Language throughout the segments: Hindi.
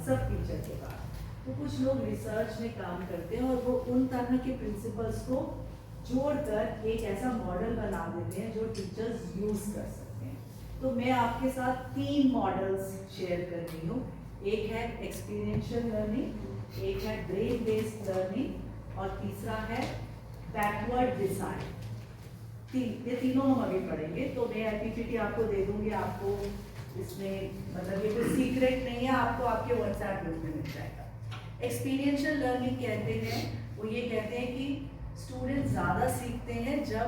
सब टीचर के पास। तो कुछ लोग रिसर्च में काम करते हैं और वो उन तरह के प्रिंसिपल्स को जोड़कर एक ऐसा मॉडल बना देते हैं जो टीचर्स यूज कर सकते हैं। तो मैं आपके साथ 3 मॉडल्स शेयर कर रही हूँ। एक है एक्सपीरियंशियल लर्निंग, एक है ब्रेन बेस्ड लर्निंग और तीसरा है बैकवर्ड डिजाइन। ये तीनों हम अभी पढ़ेंगे। तो मैं पीपीटी आपको दे दूंगी, आपको इसमें मतलब ये कोई सीक्रेट नहीं है, आपको आपके व्हाट्सएप ग्रुप में मिल जाएगा। एक्सपीरियंशियल लर्निंग कहते हैं, वो ये कहते हैं कि स्टूडेंट ज़्यादा सीखते हैं जब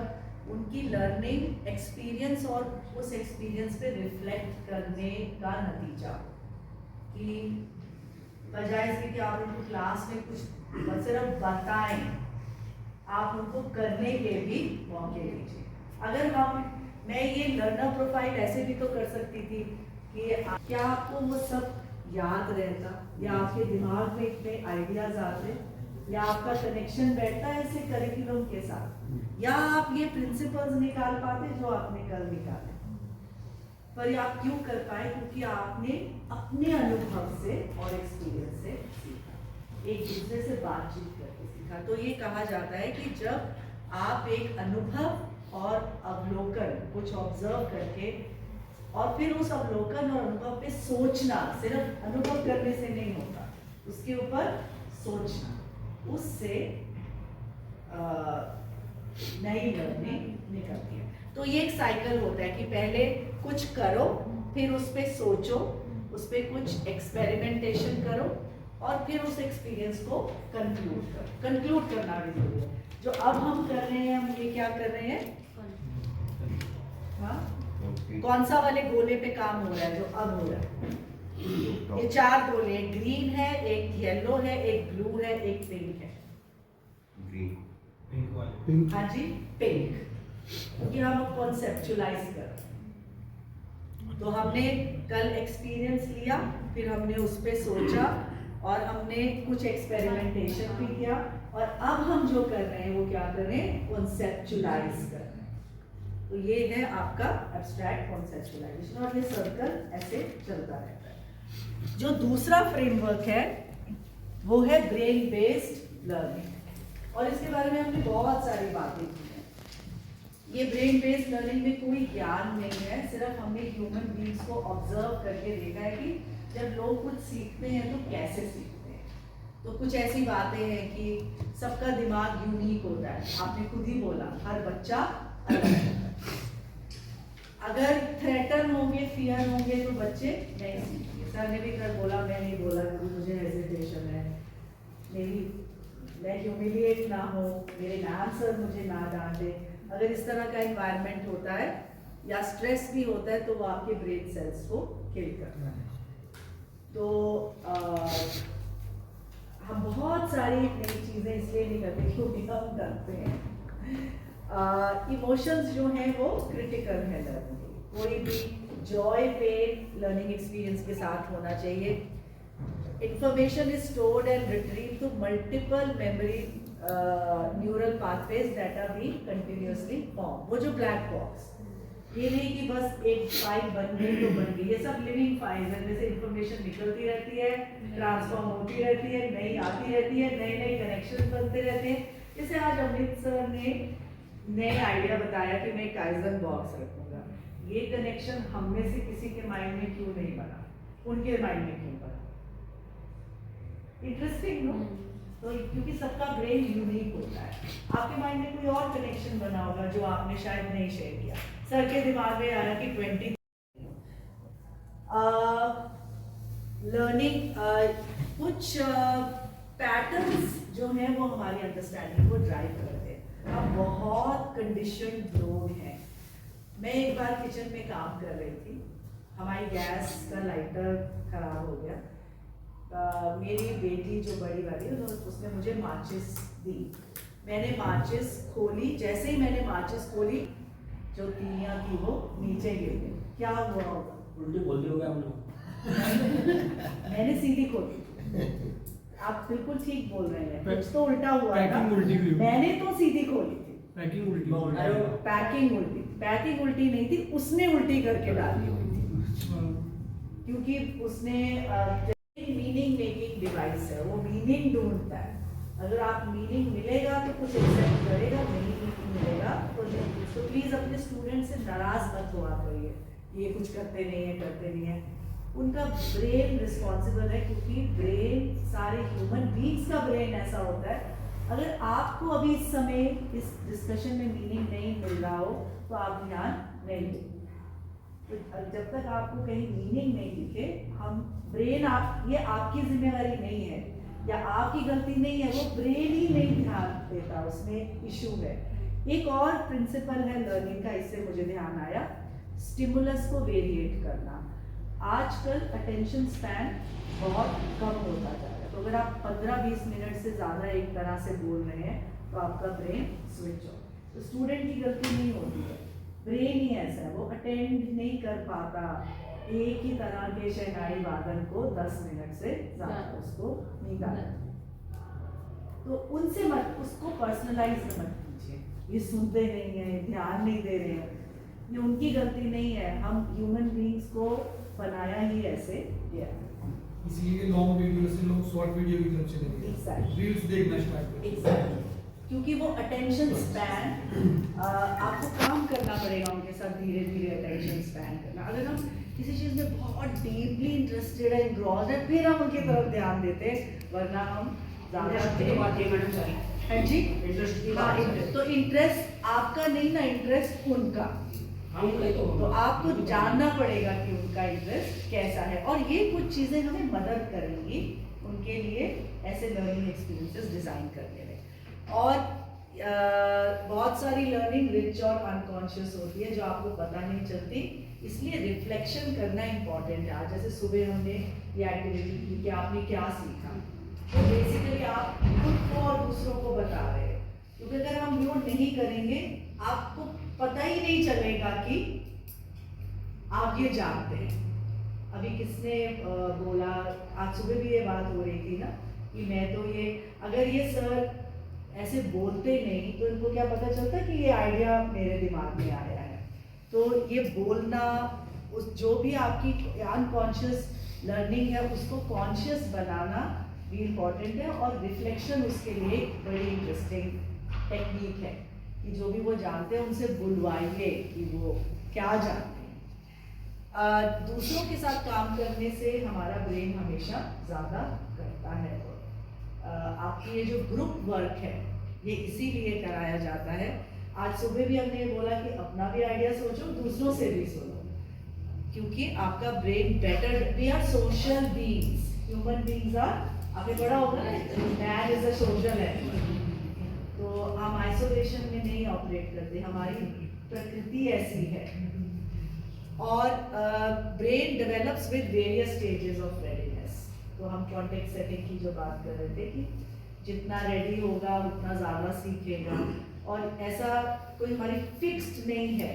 उनकी लर्निंग एक्सपीरियंस और उस एक्सपीरियंस पे रिफ्लेक्ट करने का नतीजा हो। कि बजाय इसके कि आप उनको क्लास में कुछ सिर्फ बताएं, आप उनको करने के भी मौके दीजिए। अगर मैं ये लर्नर प्रोफाइल ऐसे भी तो कर सकती थी कि क्या आपको वो सब याद रहता, या आपके दिमाग में इतने आइडियाज आते, या आपका कनेक्शन बैठता है ऐसे करिकुलम के साथ, या आप ये प्रिंसिपल्स निकाल पाते जो आपने कल निकाले। पर आप क्यों कर पाए? क्योंकि आपने अपने अनुभव से और एक्सपीरियंस से सीखा, एक दूसरे से बातचीत करके सीखा। तो ये कहा जाता है कि जब आप एक अनुभव और अवलोकन कुछ ऑब्जर्व करके और फिर उस अवलोकन और अनुभव पे सोचना, सिर्फ अनुभव करने से नहीं होता, उसके ऊपर सोचना, उससे नई लर्निंग निकलती है। तो ये एक साइकिल होता है कि पहले कुछ करो, फिर उस पर सोचो, उस पर कुछ एक्सपेरिमेंटेशन करो और फिर उस एक्सपीरियंस को कंक्लूड करो। कंक्लूड करना भी जरूरी है। जो अब हम कर रहे हैं, हम ये क्या कर रहे हैं, हाँ कौन सा वाले गोले पे काम हो रहा है जो अब हो रहा है? ये 4 गोले, एक ग्रीन है, एक येलो है, एक ब्लू है, एक पिंक है। ग्रीन, हाँ जी पिंक, क्योंकि हम कॉन्सेप्चुलाइज कर। तो हमने कल एक्सपीरियंस लिया, फिर हमने उस पर सोचा और हमने कुछ एक्सपेरिमेंटेशन भी किया, और अब हम जो कर रहे हैं वो क्या कर रहे हैं, कॉन्सेप्चुलाइज कर रहे हैं। तो ये है आपका एब्स्ट्रैक्ट कॉन्सेप्चुलाइजेशन, और ये सर्कल ऐसे चलता रहता है। जो दूसरा फ्रेमवर्क है वो है ब्रेन बेस्ड लर्निंग, और इसके बारे में हमने बहुत सारी बातें की हैं। ये ब्रेन बेस्ड लर्निंग में कोई ज्ञान नहीं है, सिर्फ हमने ह्यूमन बीइंग्स को ऑब्जर्व करके देखा है कि जब लोग कुछ सीखते हैं तो कैसे सीखते हैं। तो कुछ ऐसी बातें हैं कि सबका दिमाग यूनिक होता है, आपने खुद ही बोला, हर बच्चा अलग होता है। अगर थ्रेटन होंगे, फियर होंगे तो बच्चे नहीं सीखेंगे। सर ने भी कल बोला, मैं नहीं बोला क्योंकि मुझे हेजिटेशन है, मैं ह्यूमिलिएट ना हो, मेरे मैम सर मुझे ना डांटे। अगर इस तरह का एनवायरनमेंट होता है या स्ट्रेस भी होता है तो वो आपके ब्रेन सेल्स को किल करता है। तो हम बहुत सारी नई चीज़ें इसलिए नहीं करते क्योंकि हम डरते हैं। इमोशंस जो हैं वो क्रिटिकल है लर्निंग के। कोई भी जॉय पेन लर्निंग एक्सपीरियंस के साथ होना चाहिए। Information is stored and retrieved through multiple memory neural pathways that are being continuously formed. वो जो black box, ये नहीं कि बस एक फाइल बन गई तो बन गई, ये सब लिविंग फाइल्स हैं, जैसे इंफॉर्मेशन निकलती रहती है, ट्रांसफॉर्म होती रहती है, नई आती रहती है, नए नए कनेक्शन बनते रहते हैं। जैसे आज अमित सर ने नए आइडिया बताया कि मैं काइजन बॉक्स रखूंगा, ये कनेक्शन हम में से किसी के माइंड में क्यों नहीं बना, उनके माइंड में क्यों बना? Interesting no? तो क्योंकि सबका ब्रेन यूनिक होता है। आपके माइंड में कोई और कनेक्शन बना होगा जो आपने शायद नहीं शेयर किया। सर के दिमाग में आया कि 20 लर्निंग कुछ पैटर्न्स जो हैं वो हमारी अंडरस्टैंडिंग को ड्राइव करते हैं। अब बहुत कंडीशनड लोग हैं। मैं एक बार किचन में काम कर रही थी, हमारी गैस का लाइटर खराब हो गया। मेरी बेटी जो बड़ी वाली है उसने मुझे माचिस दी, मैंने माचिस खोली, जैसे ही मैंने माचिस खोली जो तीलियां थी वो नीचे गिर गई। क्या हुआ होगा? उल्टी बोलते हो क्या हम लोग? मैंने सीधी खोली। आप बिल्कुल ठीक बोल रहे हैं, कुछ तो उल्टा हुआ ना। मैंने तो सीधी खोली थी। पैकिंग उल्टी। पैकिंग उल्टी नहीं थी, उसने उल्टी करके डाली हुई थी, क्योंकि उसने मीनिंग मीनिंग ढूंढता है। अगर आप मीनिंग मिलेगा तो कुछ एक्सेप्ट करेगा, नहीं मिलेगा तो नहीं। तो प्लीज़ अपने स्टूडेंट से नाराज़ मत हुआ करिए, ये कुछ करते नहीं है। उनका ब्रेन रिस्पॉन्सिबल है, क्योंकि ब्रेन सारे ह्यूमन बींग्स का ब्रेन ऐसा होता है। अगर आपको अभी इस समय इस डिस्कशन में मीनिंग नहीं मिल रहा हो तो आप ध्यान नहीं दें। तो जब तक आपको कहीं मीनिंग नहीं दिखे, हम ब्रेन ये आपकी जिम्मेवारी नहीं है या आपकी गलती नहीं है, वो ब्रेन ही नहीं ध्यान देता, उसमें इशू है। एक और प्रिंसिपल है लर्निंग का, इससे मुझे ध्यान आया, स्टिमुलस को वेरिएट करना। आजकल अटेंशन स्पैन बहुत कम होता जा रहा है, तो अगर आप 15-20 मिनट से ज़्यादा एक तरह से बोल रहे हैं तो आपका ब्रेन स्विच ऑफ। तो स्टूडेंट की गलती नहीं होती है, ब्रेन ही ऐसा है, वो अटेंड नहीं कर पाता एक ही तरह के शहनाई वादन को 10 मिनट से ज़्यादा, उसको नींद आ जाती है। तो उनसे मत, उसको पर्सनलाइज मत कीजिए, ये सुनते नहीं है, ध्यान नहीं दे रहे हैं, ये उनकी गलती नहीं है, हम ह्यूमन बींग्स को बनाया ही ऐसे गया है। इसीलिए लॉन्ग वीडियो से लोग शॉर्ट वीडियो की तरफ चले गए, Exactly. रील्स देखना स्टार्ट कर। Exactly. क्योंकि वो अटेंशन स्पैन, आपको काम करना पड़ेगा उनके साथ, धीरे धीरे अटेंशन स्पैन करना। अगर हम किसी चीज़ में बहुत डीपली इंटरेस्टेड है, एनग्रॉस्ड है, फिर हम उनकी तरफ ध्यान देते हैं, वरना हम ज़्यादा। हाँ जी, इंटरेस्ट, तो इंटरेस्ट आपका नहीं ना, इंटरेस्ट उनका। तो आपको जानना पड़ेगा कि उनका इंटरेस्ट कैसा है, और ये कुछ चीज़ें हमें मदद करेंगी उनके लिए ऐसे लर्निंग एक्सपीरियंसेस डिज़ाइन करने में। और बहुत सारी लर्निंग रिच और अनकॉन्शियस होती है जो आपको पता नहीं चलती, इसलिए रिफ्लेक्शन करना इम्पॉर्टेंट है। आज जैसे सुबह हमने ये एक्टिविटी की कि आपने क्या सीखा, तो बेसिकली आप खुद को और दूसरों को बता रहे हैं, क्योंकि अगर हम म्यूट नहीं करेंगे आपको पता ही नहीं चलेगा कि आप ये जानते हैं। अभी किसने बोला, आज सुबह भी ये बात हो रही थी ना, कि मैं तो ये, अगर ये सर ऐसे बोलते नहीं तो इनको क्या पता चलता कि ये आइडिया मेरे दिमाग में आया है। तो ये बोलना, उस जो भी आपकी अनकॉन्शियस लर्निंग है उसको कॉन्शियस बनाना भी इम्पॉर्टेंट है, और रिफ्लेक्शन उसके लिए बड़ी इंटरेस्टिंग टेक्निक है कि जो भी वो जानते हैं उनसे बुलवाइए कि वो क्या जानते हैं। दूसरों के साथ काम करने से हमारा ब्रेन हमेशा ज़्यादा करता है। आपकी ये जो ग्रुप वर्क है ये इसीलिए कराया जाता है। आज सुबह भी हमने ये बोला कि अपना भी आइडिया सोचो, दूसरों से भी सुनो, क्योंकि आपका brain better, we are social beings, human beings are, आपने पढ़ा होगा ना, man is a social animal. तो हम आइसोलेशन में नहीं ऑपरेट करते, हमारी प्रकृति ऐसी है। और brain develops with various stages of readiness. तो हम कॉन्टेक्स्ट सेटिंग की जो बात कर रहे थे कि जितना रेडी होगा उतना ज़्यादा सीखेगा, और ऐसा कोई हमारी फिक्स्ड नहीं है,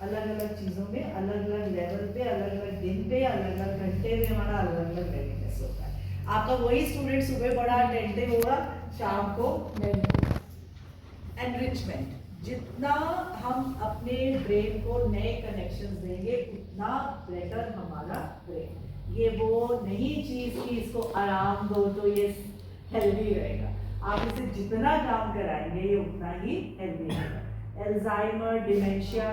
अलग अलग चीज़ों में अलग अलग लेवल पे, अलग अलग दिन पे, अलग अलग घंटे में हमारा अलग अलग रेडीनेस होता है। आपका वही स्टूडेंट सुबह बड़ा अटेंटिव होगा, शाम को एनरिचमेंट। जितना हम अपने ब्रेन को नए कनेक्शंस देंगे उतना बेटर हमारा ब्रेन। ये वो नहीं चीज़ कि इसको आराम दो तो ये हेल्दी रहेगा, आप इसे जितना काम कराएंगे ये उतना ही हेल्दी रहेगा। एल्जाइमर, डिमेंशिया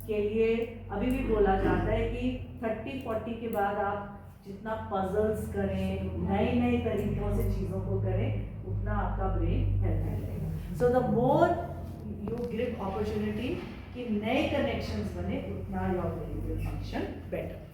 के लिए अभी भी बोला जाता है कि 30-40 के बाद आप जितना पजल्स करें, नए नए तरीकों से चीज़ों को करें, उतना आपका ब्रेन हेल्दी रहेगा। So the more you give opportunity कि नए कनेक्शंस बने, उतना your brain will function better.